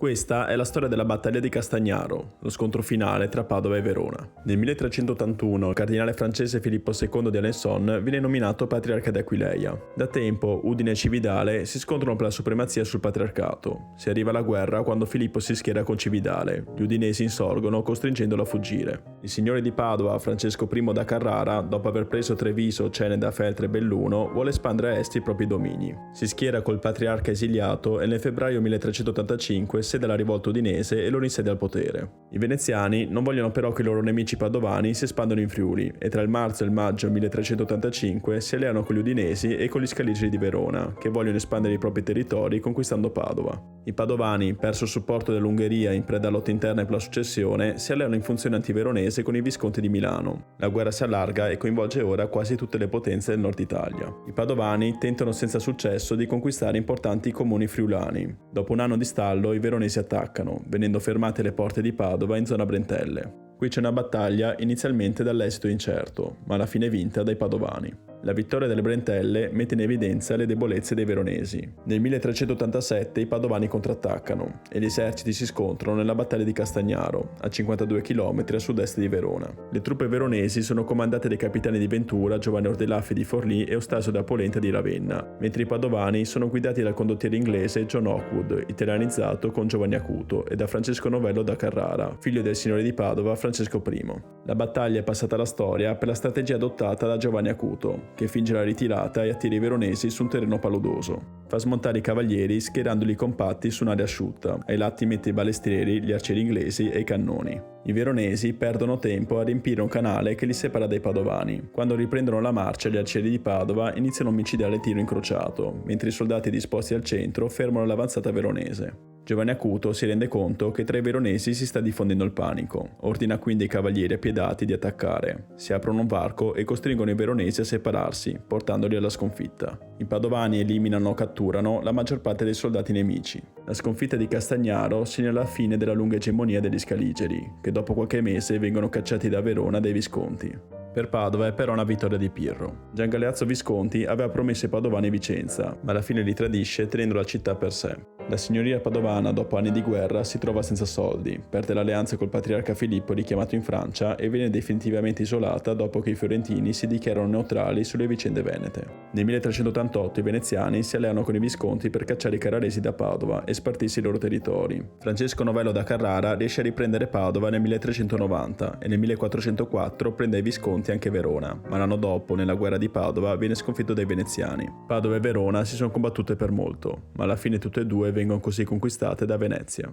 Questa è la storia della battaglia di Castagnaro, lo scontro finale tra Padova e Verona. Nel 1381 il cardinale francese Filippo II di Alençon viene nominato patriarca di Aquileia. Da tempo Udine e Cividale si scontrano per la supremazia sul patriarcato. Si arriva alla guerra quando Filippo si schiera con Cividale. Gli udinesi insorgono costringendolo a fuggire. Il signore di Padova, Francesco I da Carrara, dopo aver preso Treviso, Ceneda, Feltre e Belluno, vuole espandere a est i propri domini. Si schiera col patriarca esiliato e nel febbraio 1385 cede alla rivolta udinese e lo insedia al potere. I veneziani non vogliono però che i loro nemici padovani si espandano in Friuli e tra il marzo e il maggio 1385 si alleano con gli udinesi e con gli scaligeri di Verona, che vogliono espandere i propri territori conquistando Padova. I padovani, perso il supporto dell'Ungheria in preda a lotte interne per la successione, si alleano in funzione antiveronese con i visconti di Milano. La guerra si allarga e coinvolge ora quasi tutte le potenze del nord Italia. I padovani tentano senza successo di conquistare importanti comuni friulani. Dopo un anno di stallo i veronesi attaccano, venendo fermate le porte di Padova in zona Brentelle. Qui c'è una battaglia inizialmente dall'esito incerto, ma alla fine vinta dai padovani. La vittoria delle Brentelle mette in evidenza le debolezze dei veronesi. Nel 1387 i padovani contrattaccano e gli eserciti si scontrano nella battaglia di Castagnaro, a 52 km a sud-est di Verona. Le truppe veronesi sono comandate dai capitani di Ventura, Giovanni Ordelaffi di Forlì e Ostasio da Polenta di Ravenna, mentre i padovani sono guidati dal condottiere inglese John Hawkwood, italianizzato con Giovanni Acuto, e da Francesco Novello da Carrara, figlio del signore di Padova Francesco I. La battaglia è passata alla storia per la strategia adottata da Giovanni Acuto, che finge la ritirata e attira i veronesi su un terreno paludoso. Fa smontare i cavalieri schierandoli compatti su un'area asciutta. Ai lati mette i balestrieri, gli arcieri inglesi e i cannoni. I veronesi perdono tempo a riempire un canale che li separa dai padovani. Quando riprendono la marcia, gli arcieri di Padova iniziano a omicidiare il tiro incrociato, mentre i soldati disposti al centro fermano l'avanzata veronese. Giovanni Acuto si rende conto che tra i veronesi si sta diffondendo il panico. Ordina quindi ai cavalieri appiedati di attaccare. Si aprono un varco e costringono i veronesi a separarsi, portandoli alla sconfitta. I padovani eliminano o catturano la maggior parte dei soldati nemici. La sconfitta di Castagnaro segna la fine della lunga egemonia degli Scaligeri, che dopo qualche mese vengono cacciati da Verona dai Visconti. Per Padova è però una vittoria di Pirro. Gian Galeazzo Visconti aveva promesso ai padovani Vicenza, ma alla fine li tradisce tenendo la città per sé. La signoria padovana, dopo anni di guerra, si trova senza soldi, perde l'alleanza col patriarca Filippo richiamato in Francia e viene definitivamente isolata dopo che i fiorentini si dichiarano neutrali sulle vicende venete. Nel 1388 i veneziani si alleano con i Visconti per cacciare i carraresi da Padova e spartirsi i loro territori. Francesco Novello da Carrara riesce a riprendere Padova nel 1390 e nel 1404 prende ai Visconti anche Verona, ma l'anno dopo, nella guerra di Padova, viene sconfitto dai veneziani. Padova e Verona si sono combattute per molto, ma alla fine tutte e due vengono così conquistate da Venezia.